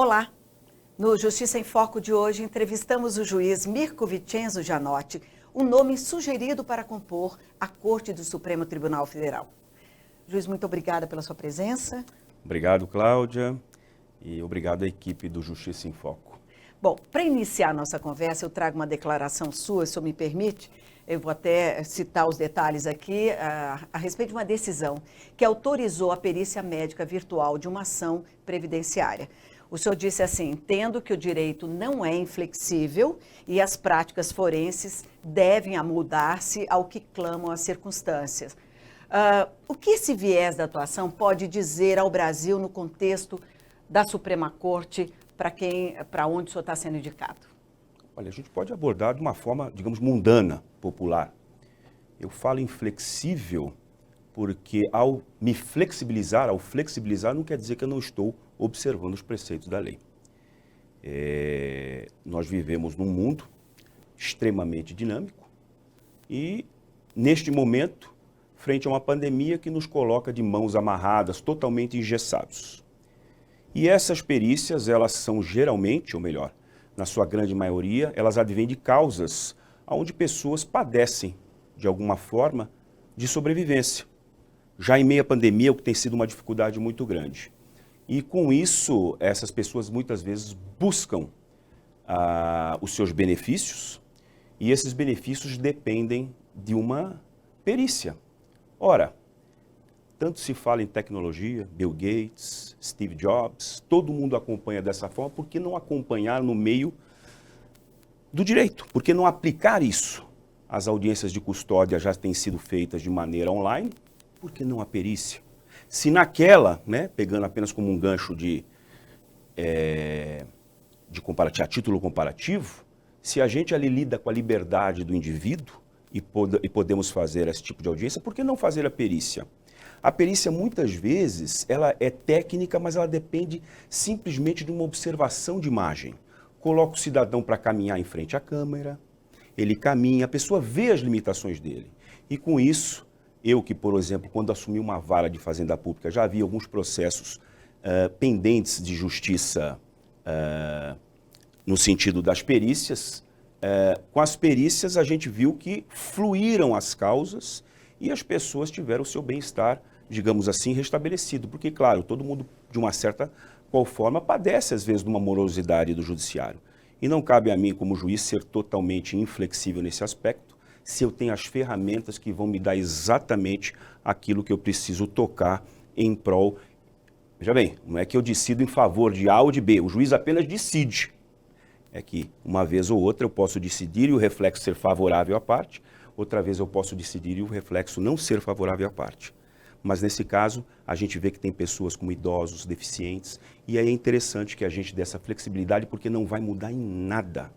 Olá! No Justiça em Foco de hoje, entrevistamos o juiz Mirko Vincenzo Gianotti, um nome sugerido para compor a Corte do Supremo Tribunal Federal. Juiz, muito obrigada pela sua presença. Obrigado, Cláudia, e obrigado à equipe do Justiça em Foco. Bom, para iniciar a nossa conversa, eu trago uma declaração sua, se o senhor me permite. Eu vou até citar os detalhes aqui a respeito de uma decisão que autorizou a perícia médica virtual de uma ação previdenciária. O senhor disse assim: entendo que o direito não é inflexível e as práticas forenses devem amoldar-se ao que clamam as circunstâncias. O que esse viés da atuação pode dizer ao Brasil no contexto da Suprema Corte, para onde o senhor está sendo indicado? Olha, a gente pode abordar de uma forma, digamos, mundana, popular. Eu falo inflexível porque ao flexibilizar não quer dizer que eu não estou observando os preceitos da lei. Nós vivemos num mundo extremamente dinâmico e, neste momento, frente a uma pandemia que nos coloca de mãos amarradas, totalmente engessados. E essas perícias, elas são geralmente, ou melhor, na sua grande maioria, elas advêm de causas onde pessoas padecem, de alguma forma, de sobrevivência. Já em meio à pandemia, o que tem sido uma dificuldade muito grande. E com isso, essas pessoas muitas vezes buscam os seus benefícios, e esses benefícios dependem de uma perícia. Ora, tanto se fala em tecnologia, Bill Gates, Steve Jobs, todo mundo acompanha dessa forma, por que não acompanhar no meio do direito? Por que não aplicar isso? As audiências de custódia já têm sido feitas de maneira online, por que não a perícia? Se naquela, pegando apenas como um gancho de comparativo, a título comparativo, se a gente ali lida com a liberdade do indivíduo e podemos fazer esse tipo de audiência, por que não fazer a perícia? A perícia, muitas vezes, ela é técnica, mas ela depende simplesmente de uma observação de imagem. Coloca o cidadão para caminhar em frente à câmera, ele caminha, a pessoa vê as limitações dele. E com isso, eu que, por exemplo, quando assumi uma vara de fazenda pública, já havia alguns processos pendentes de justiça no sentido das perícias. Com as perícias, a gente viu que fluíram as causas e as pessoas tiveram o seu bem-estar, digamos assim, restabelecido. Porque, claro, todo mundo, de uma certa forma, padece, às vezes, de uma morosidade do judiciário. E não cabe a mim, como juiz, ser totalmente inflexível nesse aspecto, se eu tenho as ferramentas que vão me dar exatamente aquilo que eu preciso tocar em prol. Veja bem, não é que eu decido em favor de A ou de B, o juiz apenas decide. É que, uma vez ou outra, eu posso decidir e o reflexo ser favorável à parte, outra vez eu posso decidir e o reflexo não ser favorável à parte. Mas, nesse caso, a gente vê que tem pessoas como idosos, deficientes, e aí é interessante que a gente dê essa flexibilidade, porque não vai mudar em nada,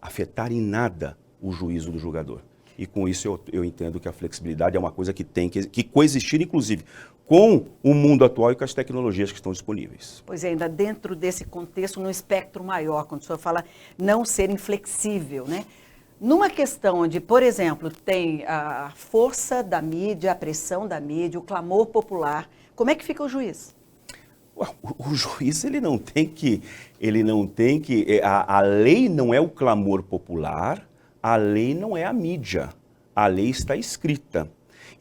afetar em nada o juízo do julgador. E com isso eu entendo que a flexibilidade é uma coisa que tem que coexistir, inclusive, com o mundo atual e com as tecnologias que estão disponíveis. Pois é, ainda dentro desse contexto, no espectro maior, quando o senhor fala não ser inflexível, Numa questão onde, por exemplo, tem a força da mídia, a pressão da mídia, o clamor popular, como é que fica o juiz? O juiz, ele não tem que, a lei não é o clamor popular, a lei não é a mídia, a lei está escrita.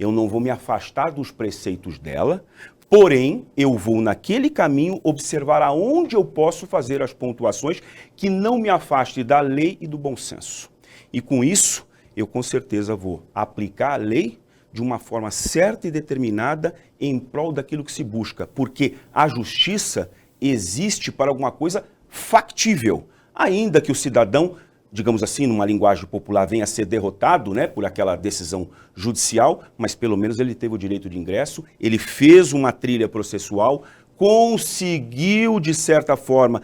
Eu não vou me afastar dos preceitos dela, porém, eu vou naquele caminho observar aonde eu posso fazer as pontuações que não me afaste da lei e do bom senso. E com isso, eu com certeza vou aplicar a lei de uma forma certa e determinada em prol daquilo que se busca, porque a justiça existe para alguma coisa factível, ainda que o cidadão, digamos assim, numa linguagem popular, venha a ser derrotado, por aquela decisão judicial, mas pelo menos ele teve o direito de ingresso, ele fez uma trilha processual, conseguiu, de certa forma,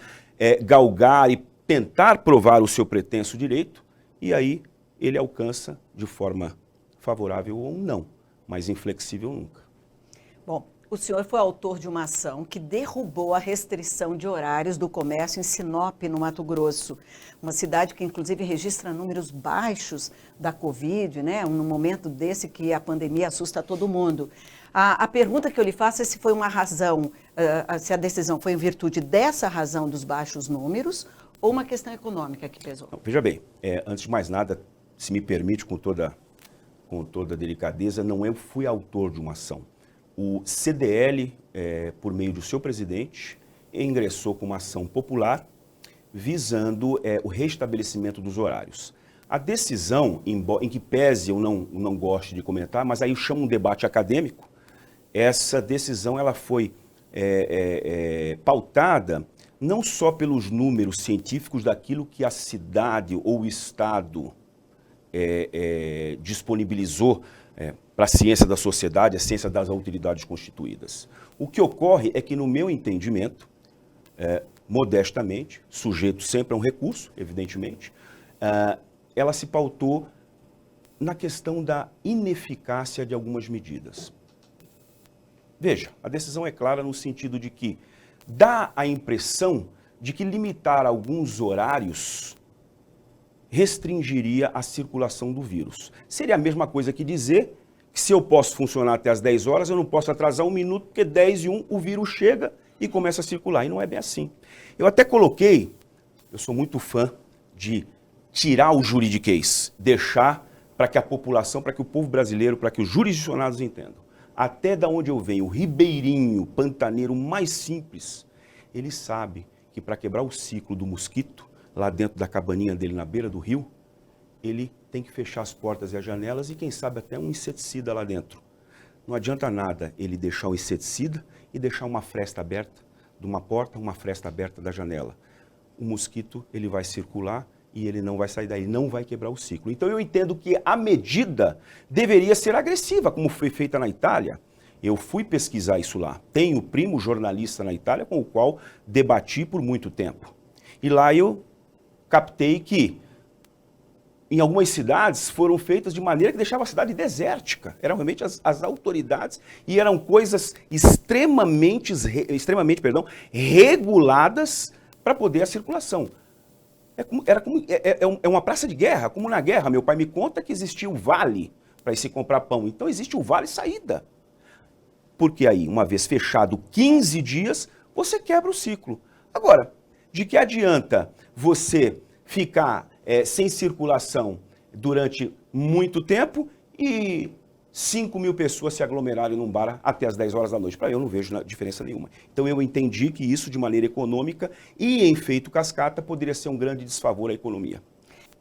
galgar e tentar provar o seu pretenso direito, e aí ele alcança de forma favorável ou não, mas inflexível nunca. Bom, O senhor foi autor de uma ação que derrubou a restrição de horários do comércio em Sinop, no Mato Grosso. Uma cidade que, inclusive, registra números baixos da Covid, né? Num momento desse que a pandemia assusta todo mundo. A pergunta que eu lhe faço é se foi uma razão, se a decisão foi em virtude dessa razão dos baixos números ou uma questão econômica que pesou. Não, veja bem, antes de mais nada, se me permite, com toda delicadeza, não eu fui autor de uma ação. O CDL, por meio do seu presidente, ingressou com uma ação popular visando o restabelecimento dos horários. A decisão, em que pese eu não gosto de comentar, mas aí eu chamo um debate acadêmico, essa decisão ela foi pautada não só pelos números científicos daquilo que a cidade ou o Estado disponibilizou para a ciência da sociedade, a ciência das autoridades constituídas. O que ocorre é que, no meu entendimento, modestamente, sujeito sempre a um recurso, evidentemente, ela se pautou na questão da ineficácia de algumas medidas. Veja, a decisão é clara no sentido de que dá a impressão de que limitar alguns horários restringiria a circulação do vírus. Seria a mesma coisa que dizer que se eu posso funcionar até as 10 horas, eu não posso atrasar um minuto, porque 10 e 1 o vírus chega e começa a circular. E não é bem assim. Eu até coloquei, eu sou muito fã de tirar o juridiquês, deixar para que a população, para que o povo brasileiro, para que os jurisdicionados entendam. Até da onde eu venho, o ribeirinho, pantaneiro mais simples, ele sabe que para quebrar o ciclo do mosquito, lá dentro da cabaninha dele na beira do rio, ele tem que fechar as portas e as janelas e quem sabe até um inseticida lá dentro. Não adianta nada ele deixar o inseticida e deixar uma fresta aberta de uma porta, uma fresta aberta da janela. O mosquito ele vai circular e ele não vai sair daí, não vai quebrar o ciclo. Então eu entendo que a medida deveria ser agressiva, como foi feita na Itália. Eu fui pesquisar isso lá. Tenho primo jornalista na Itália com o qual debati por muito tempo. E lá eu captei que em algumas cidades foram feitas de maneira que deixava a cidade desértica. Eram realmente as autoridades e eram coisas extremamente reguladas para poder a circulação. É uma praça de guerra, como na guerra. Meu pai me conta que existia o vale para ir se comprar pão. Então existe o vale saída. Porque aí, uma vez fechado 15 dias, você quebra o ciclo. Agora, de que adianta você ficar sem circulação durante muito tempo e 5.000 pessoas se aglomerarem num bar até as 10 horas da noite? Para eu não vejo diferença nenhuma. Então eu entendi que isso, de maneira econômica e em efeito cascata, poderia ser um grande desfavor à economia.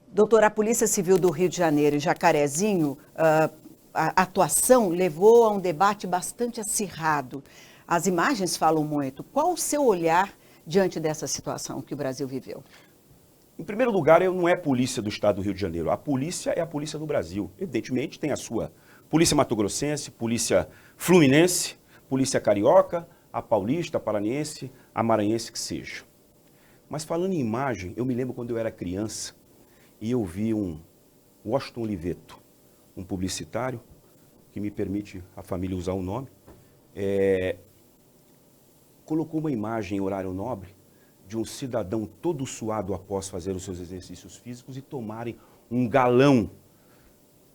Doutor, a Polícia Civil do Rio de Janeiro, em Jacarezinho, a atuação levou a um debate bastante acirrado. As imagens falam muito. Qual o seu olhar diante dessa situação que o Brasil viveu? Em primeiro lugar, não é a polícia do estado do Rio de Janeiro. A polícia é a polícia do Brasil. Evidentemente, tem a sua polícia mato-grossense, polícia fluminense, polícia carioca, a paulista, a paranaense, a maranhense, que seja. Mas falando em imagem, eu me lembro quando eu era criança e eu vi um Washington Oliveto, um publicitário, que me permite a família usar o nome, colocou uma imagem em horário nobre de um cidadão todo suado após fazer os seus exercícios físicos e tomarem um galão.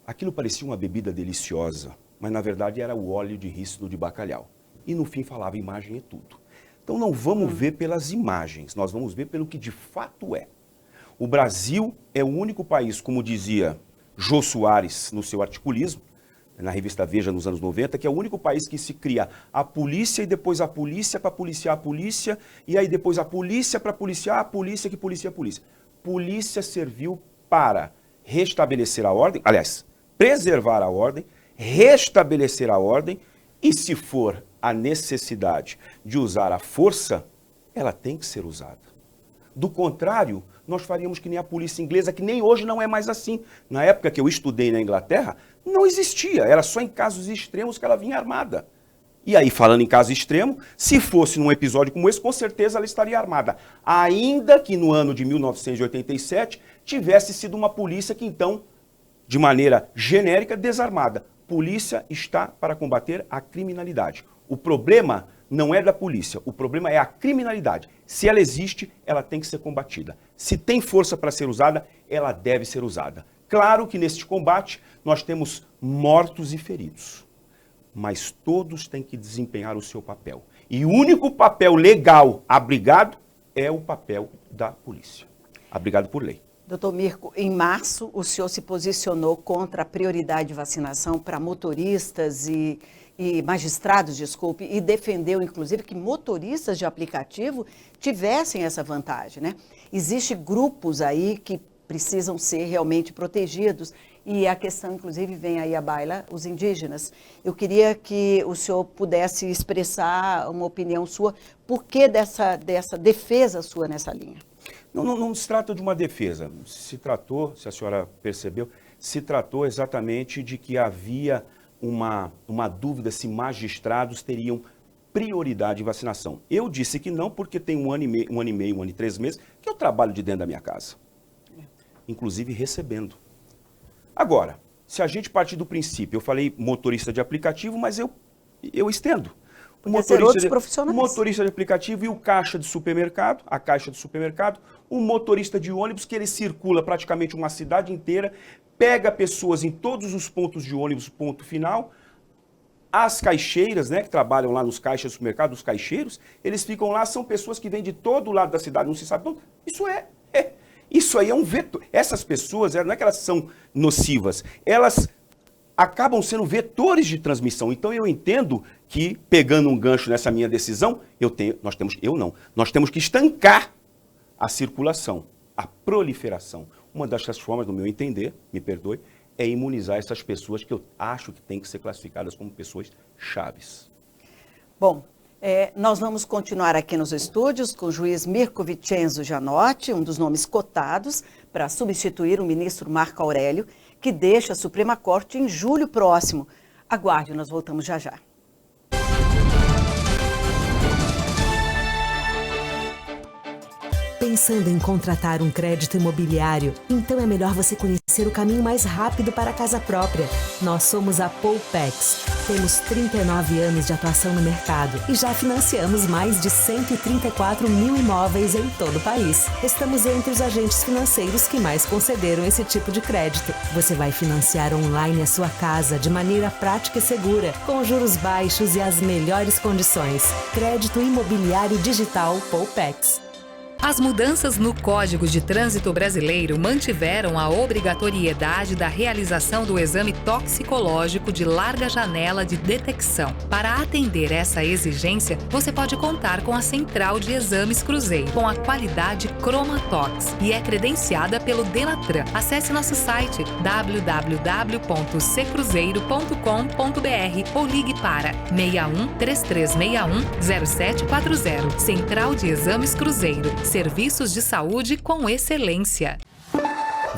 Aquilo parecia uma bebida deliciosa, mas na verdade era o óleo de rícido de bacalhau. E no fim falava, imagem é tudo. Então não vamos ver pelas imagens, nós vamos ver pelo que de fato é. O Brasil é o único país, como dizia Jô Soares no seu articulismo, na revista Veja nos anos 90, que é o único país que se cria a polícia e depois a polícia para policiar a polícia, e aí depois a polícia para policiar a polícia que policia a polícia. Polícia serviu para restabelecer a ordem, aliás, preservar a ordem, restabelecer a ordem, e se for a necessidade de usar a força, ela tem que ser usada. Do contrário, nós faríamos que nem a polícia inglesa, que nem hoje não é mais assim. Na época que eu estudei na Inglaterra, não existia, era só em casos extremos que ela vinha armada. E aí, falando em caso extremo, se fosse num episódio como esse, com certeza ela estaria armada. Ainda que no ano de 1987 tivesse sido uma polícia que então, de maneira genérica, desarmada. Polícia está para combater a criminalidade. O problema não é da polícia, o problema é a criminalidade. Se ela existe, ela tem que ser combatida. Se tem força para ser usada, ela deve ser usada. Claro que neste combate nós temos mortos e feridos, mas todos têm que desempenhar o seu papel. E o único papel legal abrigado é o papel da polícia, abrigado por lei. Doutor Mirko, em março o senhor se posicionou contra a prioridade de vacinação para motoristas e magistrados, desculpe, e defendeu, inclusive, que motoristas de aplicativo tivessem essa vantagem, né? Existem grupos aí que precisam ser realmente protegidos e a questão, inclusive, vem aí à baila, os indígenas. Eu queria que o senhor pudesse expressar uma opinião sua, por que dessa defesa sua nessa linha? Não se trata de uma defesa, se tratou, se a senhora percebeu, se tratou exatamente de que havia uma dúvida se magistrados teriam prioridade em vacinação. Eu disse que não, porque tem um ano e meio, 3 meses, que eu trabalho de dentro da minha casa, inclusive recebendo. Agora, se a gente partir do princípio, eu falei motorista de aplicativo, mas eu estendo. O motorista de aplicativo e o caixa de supermercado, a caixa de supermercado, o motorista de ônibus, que ele circula praticamente uma cidade inteira, pega pessoas em todos os pontos de ônibus, ponto final. As caixeiras, né, que trabalham lá nos caixas do supermercado, os caixeiros, eles ficam lá, são pessoas que vêm de todo o lado da cidade, não se sabe onde. Isso aí é um vetor. Essas pessoas, não é que elas são nocivas, elas acabam sendo vetores de transmissão. Então eu entendo que, pegando um gancho nessa minha decisão, nós temos que estancar a circulação, a proliferação. Uma das formas, do meu entender, me perdoe, é imunizar essas pessoas que eu acho que têm que ser classificadas como pessoas chaves. Bom, nós vamos continuar aqui nos estúdios com o juiz Mirko Vincenzo Gianotti, um dos nomes cotados para substituir o ministro Marco Aurélio, que deixa a Suprema Corte em julho próximo. Aguarde, nós voltamos já já. Pensando em contratar um crédito imobiliário? Então é melhor você conhecer o caminho mais rápido para a casa própria. Nós somos a Poupex. Temos 39 anos de atuação no mercado e já financiamos mais de 134 mil imóveis em todo o país. Estamos entre os agentes financeiros que mais concederam esse tipo de crédito. Você vai financiar online a sua casa de maneira prática e segura, com juros baixos e as melhores condições. Crédito imobiliário digital Poupex. As mudanças no Código de Trânsito Brasileiro mantiveram a obrigatoriedade da realização do exame toxicológico de larga janela de detecção. Para atender essa exigência, você pode contar com a Central de Exames Cruzeiro, com a qualidade Chromatox e é credenciada pelo Denatran. Acesse nosso site www.secruzeiro.com.br ou ligue para 61 3361 0740. Central de Exames Cruzeiro. Serviços de saúde com excelência.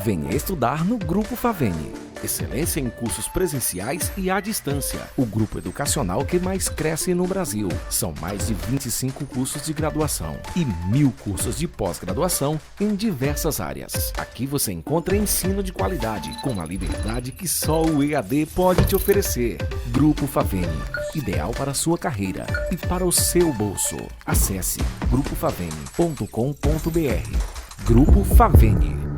Venha estudar no Grupo Faveni. Excelência em cursos presenciais e à distância. O grupo educacional que mais cresce no Brasil. São mais de 25 cursos de graduação e 1.000 cursos de pós-graduação em diversas áreas. Aqui você encontra ensino de qualidade, com a liberdade que só o EAD pode te oferecer. Grupo Faveni. Ideal para a sua carreira e para o seu bolso. Acesse grupofaveni.com.br. Grupo Faveni.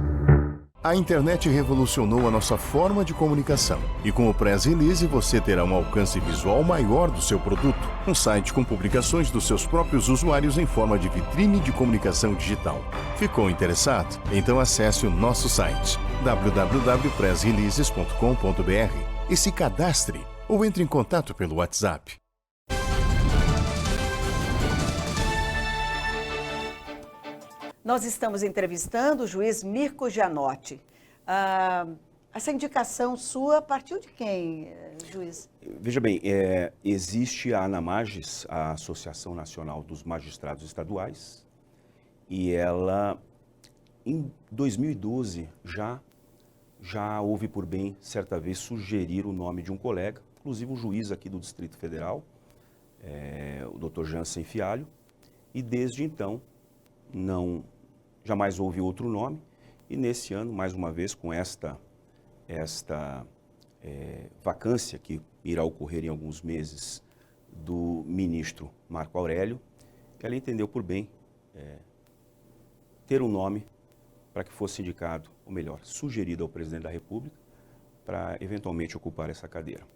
A internet revolucionou a nossa forma de comunicação e com o Press Release você terá um alcance visual maior do seu produto. Um site com publicações dos seus próprios usuários em forma de vitrine de comunicação digital. Ficou interessado? Então acesse o nosso site www.pressreleases.com.br e se cadastre ou entre em contato pelo WhatsApp. Nós estamos entrevistando o juiz Mirko Gianotti. Essa indicação sua partiu de quem, juiz? Veja bem, existe a ANAMAGES, a Associação Nacional dos Magistrados Estaduais, e ela, em 2012, já houve por bem, certa vez, sugerir o nome de um colega, inclusive um juiz aqui do Distrito Federal, o Dr. Jansen Fialho, e desde então jamais houve outro nome, e nesse ano, mais uma vez, com esta vacância que irá ocorrer em alguns meses do ministro Marco Aurélio, ela entendeu por bem ter um nome para que fosse indicado, ou melhor, sugerido ao presidente da República, para eventualmente ocupar essa cadeira.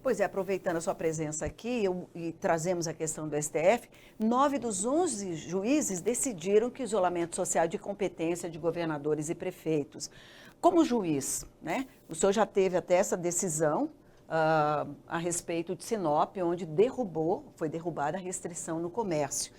Pois é, aproveitando a sua presença aqui e trazemos a questão do STF, 9 dos 11 juízes decidiram que o isolamento social é de competência de governadores e prefeitos. Como juiz, né, o senhor já teve até essa decisão a respeito de Sinop, onde foi derrubada a restrição no comércio.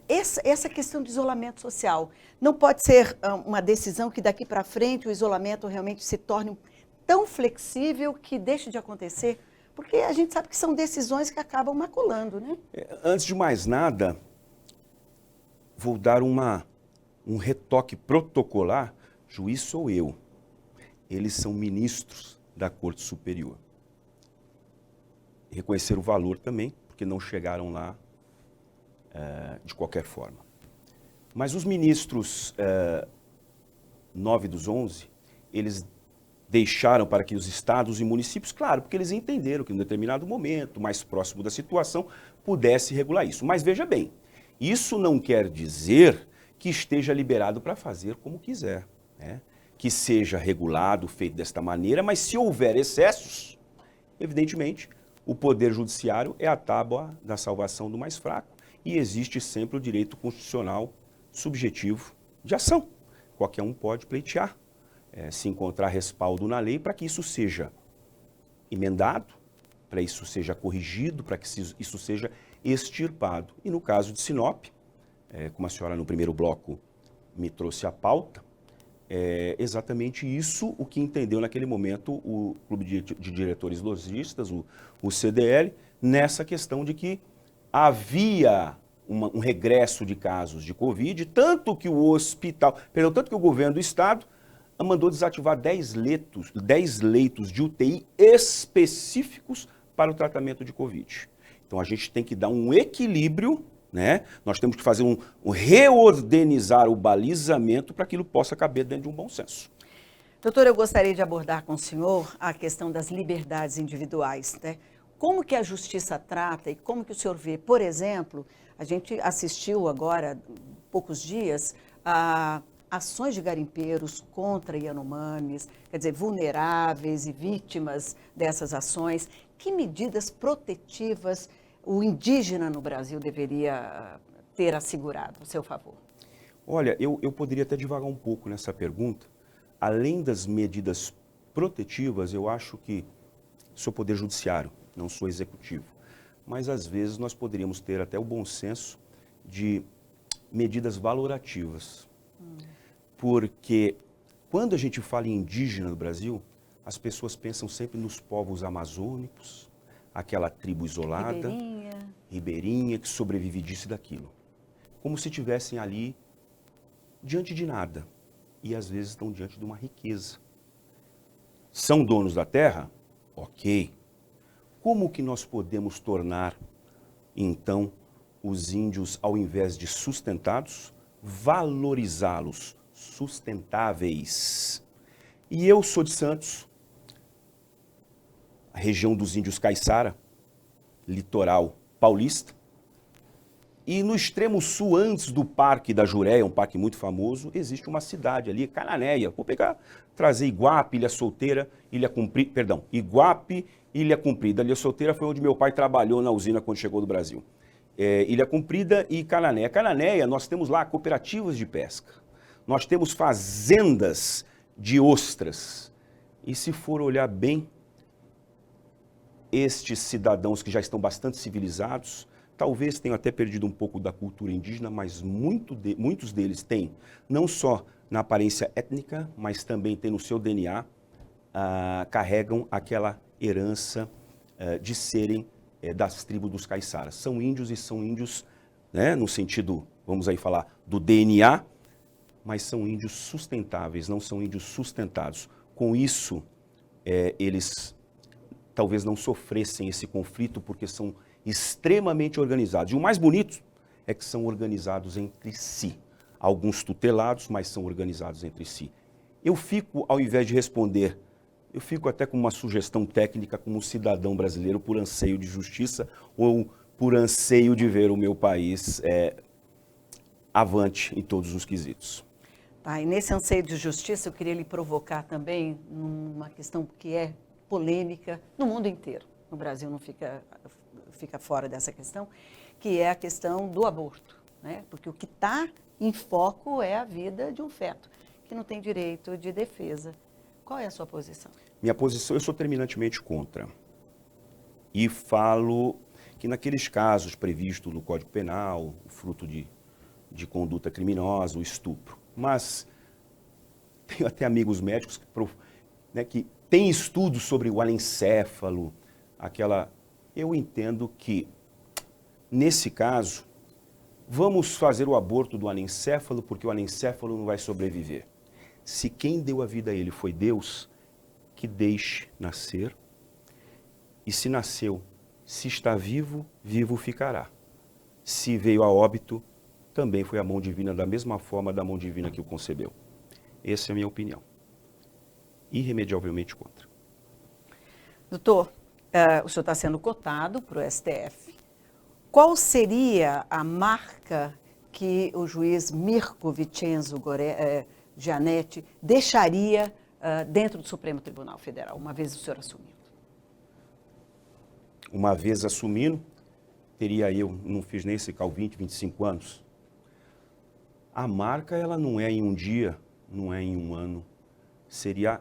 Essa questão do isolamento social não pode ser uma decisão que daqui para frente o isolamento realmente se torne tão flexível que deixe de acontecer? Porque a gente sabe que são decisões que acabam maculando, né? Antes de mais nada, vou dar um retoque protocolar. Juiz sou eu. Eles são ministros da Corte Superior. Reconhecer o valor também, porque não chegaram lá de qualquer forma. Mas os ministros 9 dos 11, eles deixaram para que os estados e municípios, claro, porque eles entenderam que em determinado momento, mais próximo da situação, pudesse regular isso. Mas veja bem, isso não quer dizer que esteja liberado para fazer como quiser, né? Que seja regulado, feito desta maneira, mas se houver excessos, evidentemente, o Poder Judiciário é a tábua da salvação do mais fraco e existe sempre o direito constitucional subjetivo de ação. Qualquer um pode pleitear, se encontrar respaldo na lei para que isso seja emendado, para isso seja corrigido, para que isso seja extirpado. E no caso de Sinop, como a senhora no primeiro bloco me trouxe a pauta, é exatamente isso o que entendeu naquele momento o Clube de Diretores Logistas, o CDL, nessa questão de que havia um regresso de casos de Covid, tanto que o governo do Estado mandou desativar 10 leitos de UTI específicos para o tratamento de Covid. Então a gente tem que dar um equilíbrio, né? Nós temos que fazer reorganizar o balizamento para que aquilo possa caber dentro de um bom senso. Doutor, eu gostaria de abordar com o senhor a questão das liberdades individuais, né? Como que a justiça trata e como que o senhor vê, por exemplo, a gente assistiu agora, poucos dias, a ações de garimpeiros contra Yanomamis, quer dizer, vulneráveis e vítimas dessas ações. Que medidas protetivas o indígena no Brasil deveria ter assegurado a seu favor? Olha, eu poderia até divagar um pouco nessa pergunta. Além das medidas protetivas, eu acho que sou poder judiciário, não sou executivo. Mas às vezes nós poderíamos ter até o bom senso de medidas valorativas. Porque quando a gente fala em indígena no Brasil, as pessoas pensam sempre nos povos amazônicos, aquela tribo isolada, ribeirinha, que sobrevive disso e daquilo. Como se estivessem ali diante de nada. E às vezes estão diante de uma riqueza. São donos da terra? Ok. Como que nós podemos tornar, então, os índios, ao invés de sustentados, valorizá-los, sustentáveis? E eu sou de Santos, a região dos índios Caiçara, litoral paulista, e no extremo sul, antes do Parque da Jureia, um parque muito famoso, existe uma cidade ali, Cananéia. Vou trazer Iguape, Ilha Solteira, Iguape, Ilha Comprida. Ilha Solteira foi onde meu pai trabalhou na usina quando chegou do Brasil. Ilha Comprida e Cananéia. Cananéia, nós temos lá cooperativas de pesca. Nós temos fazendas de ostras. E se for olhar bem, estes cidadãos que já estão bastante civilizados, talvez tenham até perdido um pouco da cultura indígena, mas muitos deles têm, não só na aparência étnica, mas também têm no seu DNA, carregam aquela herança de serem das tribos dos caiçaras. São índios e são índios, né, no sentido, vamos aí falar, do DNA, mas são índios sustentáveis, não são índios sustentados. Com isso, eles talvez não sofressem esse conflito, porque são extremamente organizados. E o mais bonito é que são organizados entre si. Alguns tutelados, mas são organizados entre si. Eu fico, ao invés de responder eu fico até com uma sugestão técnica como cidadão brasileiro por anseio de justiça ou por anseio de ver o meu país avante em todos os quesitos. Tá, e nesse anseio de justiça, eu queria lhe provocar também numa questão que é polêmica no mundo inteiro. No Brasil não fica fora dessa questão, que é a questão do aborto, né? Porque o que está em foco é a vida de um feto, que não tem direito de defesa. Qual é a sua posição? Minha posição, eu sou terminantemente contra. E falo que naqueles casos previstos no Código Penal, o fruto de conduta criminosa, o estupro. Mas tenho até amigos médicos que têm estudos sobre o anencéfalo, Eu entendo que, nesse caso, vamos fazer o aborto do anencéfalo porque o anencéfalo não vai sobreviver. Se quem deu a vida a ele foi Deus, que deixe nascer. E se nasceu, se está vivo, vivo ficará. Se veio a óbito, também foi a mão divina, da mesma forma da mão divina que o concebeu. Essa é a minha opinião. Irremediavelmente contra. Doutor, o senhor está sendo cotado para o STF. Qual seria a marca que o juiz Mirko Vincenzo Gianetti deixaria dentro do Supremo Tribunal Federal, uma vez o senhor assumindo? Uma vez assumindo, não fiz nem esse cal 20, 25 anos. A marca, ela não é em um dia, não é em um ano. Seria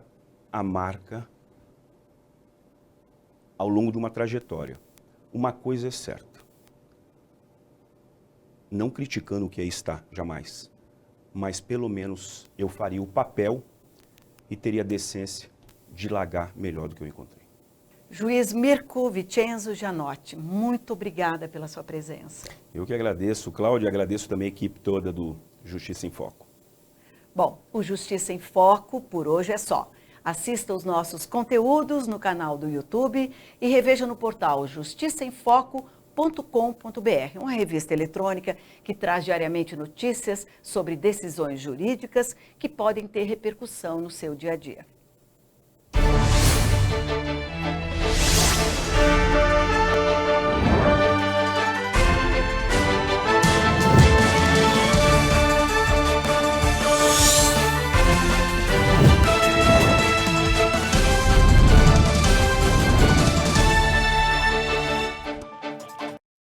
a marca ao longo de uma trajetória. Uma coisa é certa. Não criticando o que aí está, jamais. Mas pelo menos eu faria o papel e teria a decência de largar melhor do que eu encontrei. Juiz Mirko Vincenzo Gianetti, muito obrigada pela sua presença. Eu que agradeço, Cláudia, e agradeço também a equipe toda do Justiça em Foco. Bom, o Justiça em Foco por hoje é só. Assista os nossos conteúdos no canal do YouTube e reveja no portal justiçaemfoco.com.br, uma revista eletrônica que traz diariamente notícias sobre decisões jurídicas que podem ter repercussão no seu dia a dia.